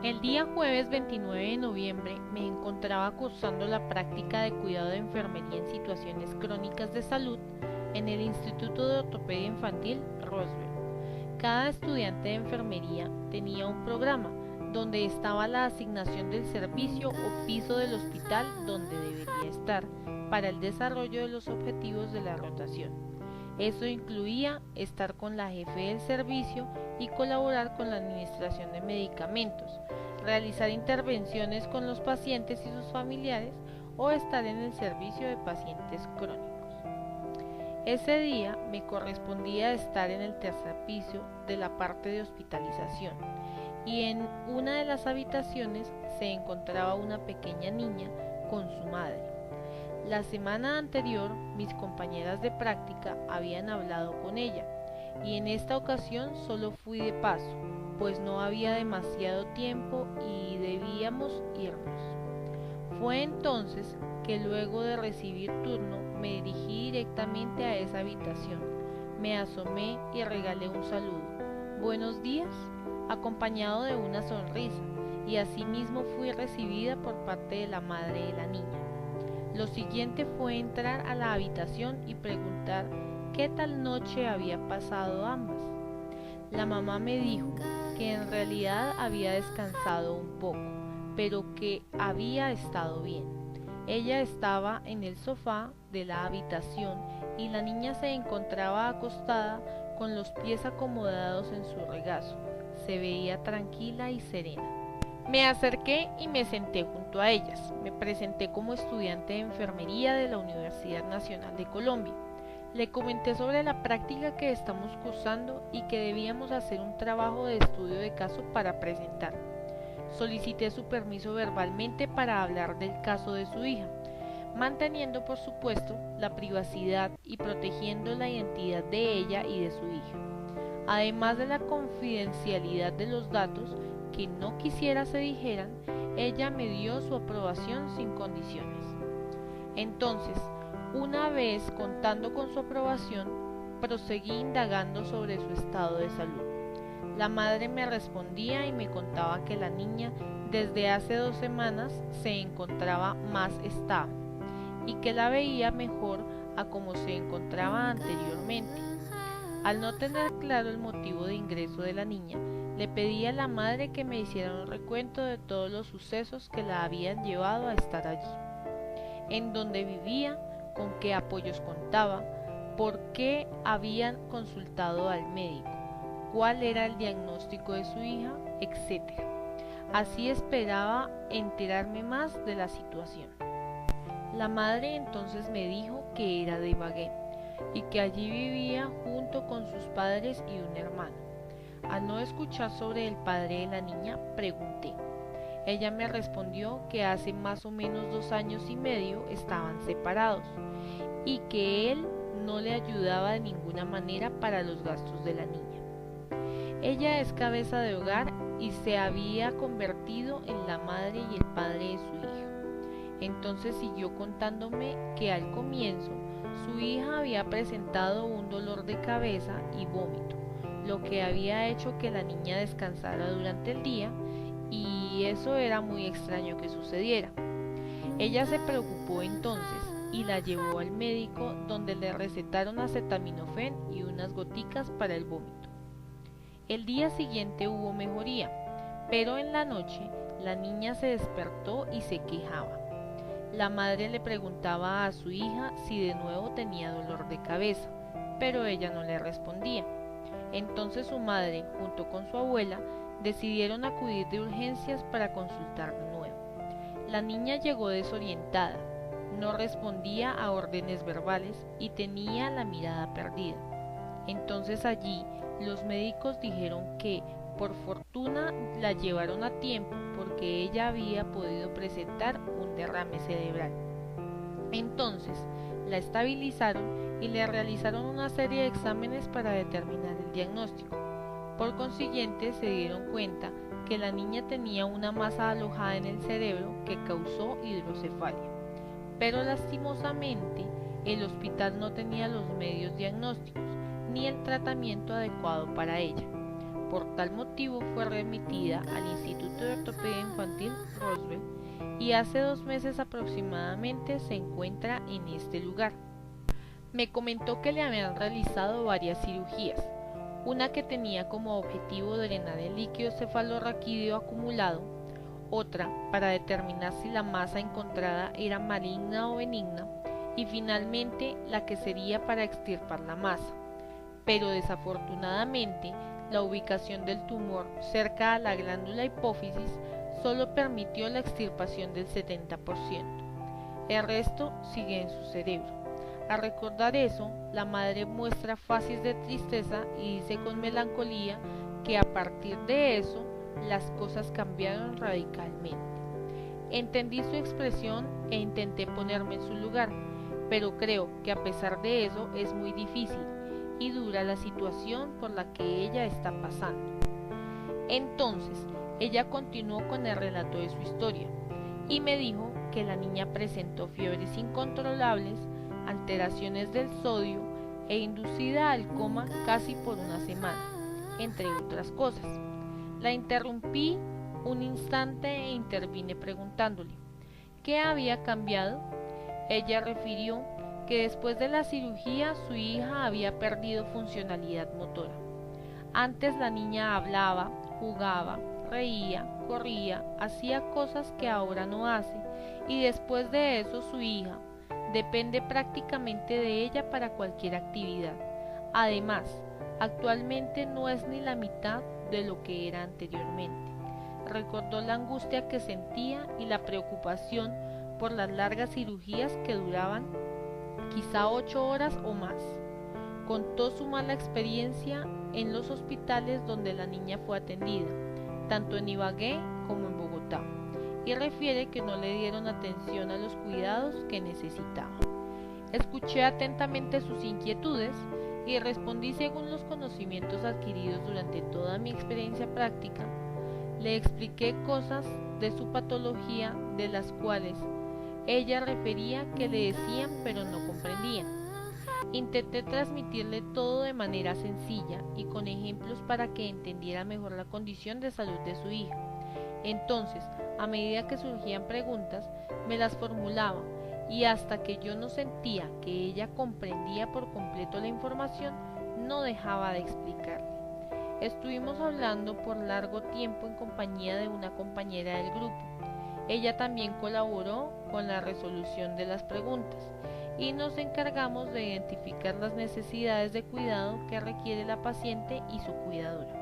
El día jueves 29 de noviembre me encontraba cursando la práctica de cuidado de enfermería en situaciones crónicas de salud en el Instituto de Ortopedia Infantil Roosevelt. Cada estudiante de enfermería tenía un programa donde estaba la asignación del servicio o piso del hospital donde debería estar para el desarrollo de los objetivos de la rotación. Eso incluía estar con la jefe del servicio y colaborar con la administración de medicamentos, realizar intervenciones con los pacientes y sus familiares o estar en el servicio de pacientes crónicos. Ese día me correspondía estar en el tercer piso de la parte de hospitalización y en una de las habitaciones se encontraba una pequeña niña con su madre. La semana anterior mis compañeras de práctica habían hablado con ella y en esta ocasión solo fui de paso, pues no había demasiado tiempo y debíamos irnos. Fue entonces que luego de recibir turno me dirigí directamente a esa habitación, me asomé y regalé un saludo, buenos días, acompañado de una sonrisa, y asimismo fui recibida por parte de la madre de la niña. Lo siguiente fue entrar a la habitación y preguntar qué tal noche había pasado ambas. La mamá me dijo que en realidad había descansado un poco, pero que había estado bien. Ella estaba en el sofá de la habitación y la niña se encontraba acostada con los pies acomodados en su regazo. Se veía tranquila y serena. Me acerqué y me senté junto a ellas. Me presenté como estudiante de enfermería de la Universidad Nacional de Colombia. Le comenté sobre la práctica que estamos cursando y que debíamos hacer un trabajo de estudio de caso para presentar. Solicité su permiso verbalmente para hablar del caso de su hija, manteniendo por supuesto la privacidad y protegiendo la identidad de ella y de su hija. Además de la confidencialidad de los datos que no quisiera se dijeran, ella me dio su aprobación sin condiciones. Entonces, una vez contando con su aprobación, proseguí indagando sobre su estado de salud. La madre me respondía y me contaba que la niña desde hace 2 semanas se encontraba más estable y que la veía mejor a como se encontraba anteriormente. Al no tener claro el motivo de ingreso de la niña, le pedí a la madre que me hiciera un recuento de todos los sucesos que la habían llevado a estar allí, en dónde vivía, con qué apoyos contaba, por qué habían consultado al médico, cuál era el diagnóstico de su hija, etc. Así esperaba enterarme más de la situación. La madre entonces me dijo que era de Ibagué y que allí vivía junto con sus padres y un hermano. Al no escuchar sobre el padre de la niña, pregunté. Ella me respondió que hace más o menos 2 años y medio estaban separados y que él no le ayudaba de ninguna manera para los gastos de la niña. Ella es cabeza de hogar y se había convertido en la madre y el padre de su hijo. Entonces siguió contándome que al comienzo su hija había presentado un dolor de cabeza y vómito, lo que había hecho que la niña descansara durante el día y eso era muy extraño que sucediera. Ella se preocupó entonces y la llevó al médico donde le recetaron acetaminofén y unas goticas para el vómito. El día siguiente hubo mejoría, pero en la noche la niña se despertó y se quejaba. La madre le preguntaba a su hija si de nuevo tenía dolor de cabeza, pero ella no le respondía. Entonces su madre, junto con su abuela, decidieron acudir de urgencias para consultar de nuevo. La niña llegó desorientada, no respondía a órdenes verbales y tenía la mirada perdida. Entonces allí los médicos dijeron que, por fortuna, la llevaron a tiempo porque ella había podido presentar un derrame cerebral. Entonces la estabilizaron y le realizaron una serie de exámenes para determinar el diagnóstico. Por consiguiente, se dieron cuenta que la niña tenía una masa alojada en el cerebro que causó hidrocefalia. Pero lastimosamente, el hospital no tenía los medios diagnósticos ni el tratamiento adecuado para ella. por tal motivo fue remitida al Instituto de Ortopedia Infantil Roosevelt y hace 2 meses aproximadamente se encuentra en este lugar. Me comentó que le habían realizado varias cirugías, una que tenía como objetivo drenar el líquido cefalorraquídeo acumulado, otra para determinar si la masa encontrada era maligna o benigna, y finalmente la que sería para extirpar la masa. Pero desafortunadamente, la ubicación del tumor cerca a la glándula hipófisis solo permitió la extirpación del 70%. El resto sigue en su cerebro. Al recordar eso, la madre muestra facies de tristeza y dice con melancolía que a partir de eso, las cosas cambiaron radicalmente. Entendí su expresión e intenté ponerme en su lugar, pero creo que a pesar de eso es muy difícil y dura la situación por la que ella está pasando. Entonces, ella continuó con el relato de su historia y me dijo que la niña presentó fiebres incontrolables, alteraciones del sodio e inducida al coma casi por una semana, entre otras cosas. La interrumpí un instante e intervine preguntándole ¿qué había cambiado? Ella refirió que después de la cirugía su hija había perdido funcionalidad motora. Antes la niña hablaba, jugaba, reía, corría, hacía cosas que ahora no hace, y después de eso su hija depende prácticamente de ella para cualquier actividad. Además, actualmente no es ni la mitad de lo que era anteriormente. Recordó la angustia que sentía y la preocupación por las largas cirugías que duraban quizá 8 horas o más. Contó su mala experiencia en los hospitales donde la niña fue atendida, tanto en Ibagué como en Bogotá, y refiere que no le dieron atención a los cuidados que necesitaba. Escuché atentamente sus inquietudes y respondí según los conocimientos adquiridos durante toda mi experiencia práctica. Le expliqué cosas de su patología de las cuales ella refería que le decían pero no comprendía. Intenté transmitirle todo de manera sencilla y con ejemplos para que entendiera mejor la condición de salud de su hija. Entonces, a medida que surgían preguntas, me las formulaba y hasta que yo no sentía que ella comprendía por completo la información, no dejaba de explicarle. Estuvimos hablando por largo tiempo en compañía de una compañera del grupo. Ella también colaboró con la resolución de las preguntas y nos encargamos de identificar las necesidades de cuidado que requiere la paciente y su cuidadora.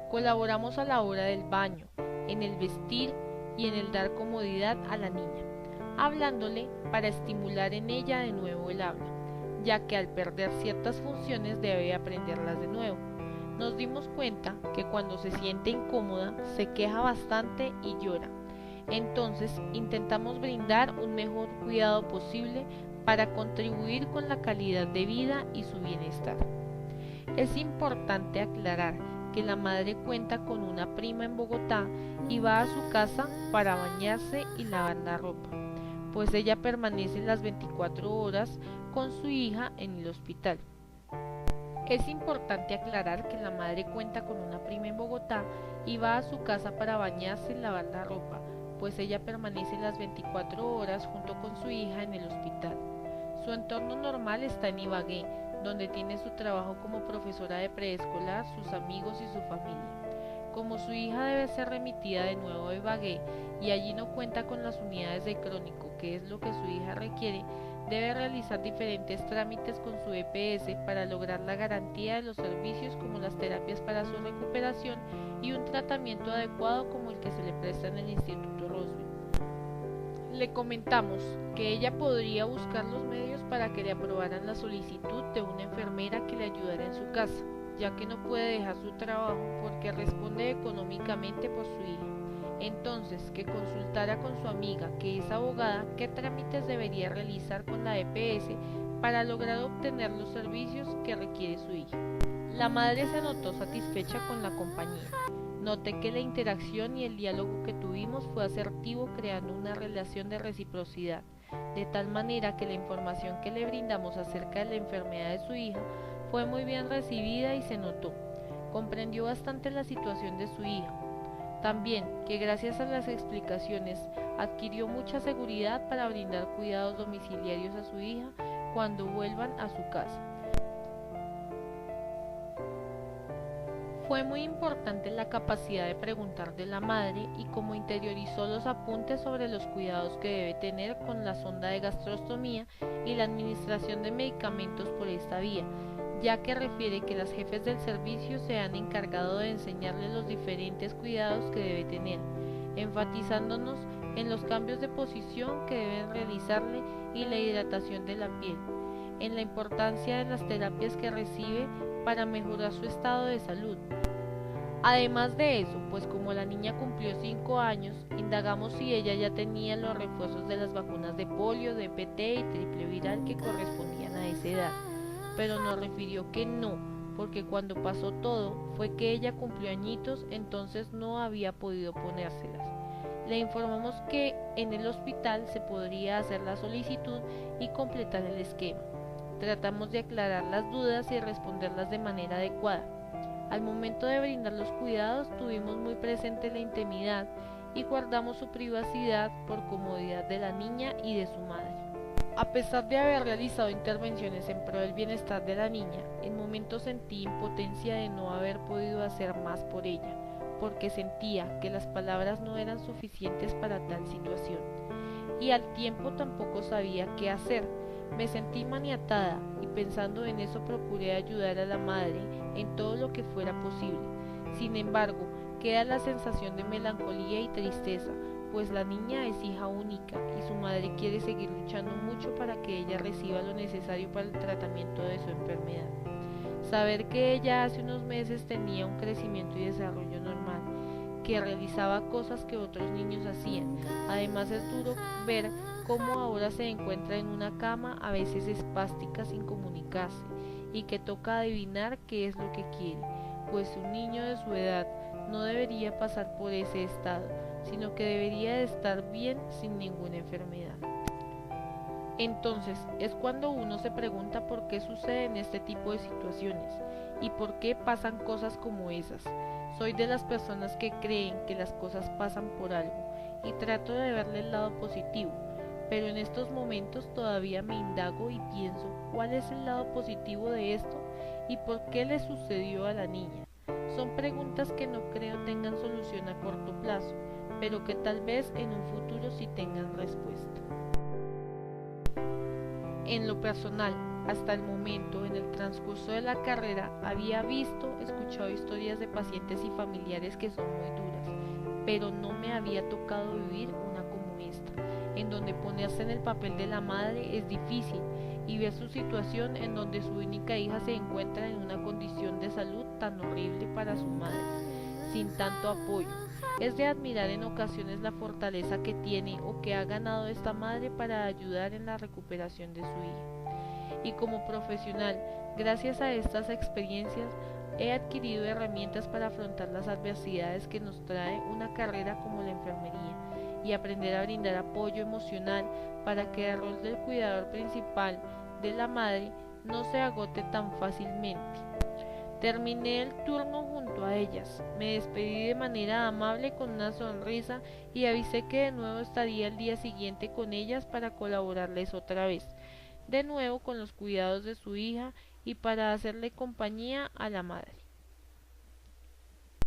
Colaboramos a la hora del baño, en el vestir y en el dar comodidad a la niña, hablándole para estimular en ella de nuevo el habla, ya que al perder ciertas funciones debe aprenderlas de nuevo. Nos dimos cuenta que cuando se siente incómoda se queja bastante y llora. Entonces intentamos brindar un mejor cuidado posible para contribuir con la calidad de vida y su bienestar. Es importante aclarar que la madre cuenta con una prima en Bogotá y va a su casa para bañarse y lavar la ropa, pues ella permanece las 24 horas con su hija en el hospital. Es importante aclarar que la madre cuenta con una prima en Bogotá y va a su casa para bañarse y lavar la ropa, pues ella permanece las 24 horas junto con su hija en el hospital. Su entorno normal está en Ibagué, donde tiene su trabajo como profesora de preescolar, sus amigos y su familia. Como su hija debe ser remitida de nuevo a Ibagué y allí no cuenta con las unidades de crónico, que es lo que su hija requiere, debe realizar diferentes trámites con su EPS para lograr la garantía de los servicios como las terapias para su recuperación y un tratamiento adecuado como el que se le presta en el Instituto Roosevelt. Le comentamos que ella podría buscar los medios para que le aprobaran la solicitud de una enfermera que le ayudara en su casa, ya que no puede dejar su trabajo porque responde económicamente por su hija. Entonces, que consultara con su amiga, que es abogada, qué trámites debería realizar con la EPS para lograr obtener los servicios que requiere su hija. La madre se notó satisfecha con la compañía. Noté que la interacción y el diálogo que tuvimos fue asertivo, creando una relación de reciprocidad, de tal manera que la información que le brindamos acerca de la enfermedad de su hija fue muy bien recibida y se notó. Comprendió bastante la situación de su hija. También que gracias a las explicaciones adquirió mucha seguridad para brindar cuidados domiciliarios a su hija cuando vuelvan a su casa. Fue muy importante la capacidad de preguntar de la madre y cómo interiorizó los apuntes sobre los cuidados que debe tener con la sonda de gastrostomía y la administración de medicamentos por esta vía, ya que refiere que las jefes del servicio se han encargado de enseñarle los diferentes cuidados que debe tener, enfatizándonos en los cambios de posición que deben realizarle y la hidratación de la piel, en la importancia de las terapias que recibe para mejorar su estado de salud. Además de eso, pues como la niña cumplió 5 años, indagamos si ella ya tenía los refuerzos de las vacunas de polio, DPT y triple viral que correspondían a esa edad, pero nos refirió que no, porque cuando pasó todo fue que ella cumplió añitos, entonces no había podido ponérselas. Le informamos que en el hospital se podría hacer la solicitud y completar el esquema. Tratamos de aclarar las dudas y responderlas de manera adecuada. Al momento de brindar los cuidados tuvimos muy presente la intimidad y guardamos su privacidad por comodidad de la niña y de su madre. A pesar de haber realizado intervenciones en pro del bienestar de la niña, en momentos sentí impotencia de no haber podido hacer más por ella, porque sentía que las palabras no eran suficientes para tal situación, y al tiempo tampoco sabía qué hacer. Me sentí maniatada y pensando en eso procuré ayudar a la madre en todo lo que fuera posible. Sin embargo, queda la sensación de melancolía y tristeza, pues la niña es hija única y su madre quiere seguir luchando mucho para que ella reciba lo necesario para el tratamiento de su enfermedad. Saber que ella hace unos meses tenía un crecimiento y desarrollo normal, que realizaba cosas que otros niños hacían. Además es duro ver cómo ahora se encuentra en una cama, a veces espástica sin comunicarse, y que toca adivinar qué es lo que quiere, pues un niño de su edad no debería pasar por ese estado, sino que debería de estar bien sin ninguna enfermedad. Entonces es cuando uno se pregunta por qué suceden este tipo de situaciones y por qué pasan cosas como esas. Soy de las personas que creen que las cosas pasan por algo y trato de verle el lado positivo, pero en estos momentos todavía me indago y pienso cuál es el lado positivo de esto y por qué le sucedió a la niña. Son preguntas que no creo tengan solución a corto plazo, pero que tal vez en un futuro sí tengan respuesta. En lo personal, hasta el momento, en el transcurso de la carrera, había escuchado historias de pacientes y familiares que son muy duras, pero no me había tocado vivir una como esta, en donde ponerse en el papel de la madre es difícil y ver su situación en donde su única hija se encuentra en una condición de salud tan horrible para su madre, sin tanto apoyo. Es de admirar en ocasiones la fortaleza que tiene o que ha ganado esta madre para ayudar en la recuperación de su hija. Y como profesional, gracias a estas experiencias, he adquirido herramientas para afrontar las adversidades que nos trae una carrera como la enfermería y aprender a brindar apoyo emocional para que el rol del cuidador principal de la madre no se agote tan fácilmente. Terminé el turno junto a ellas, me despedí de manera amable con una sonrisa y avisé que de nuevo estaría el día siguiente con ellas para colaborarles otra vez, de nuevo con los cuidados de su hija y para hacerle compañía a la madre.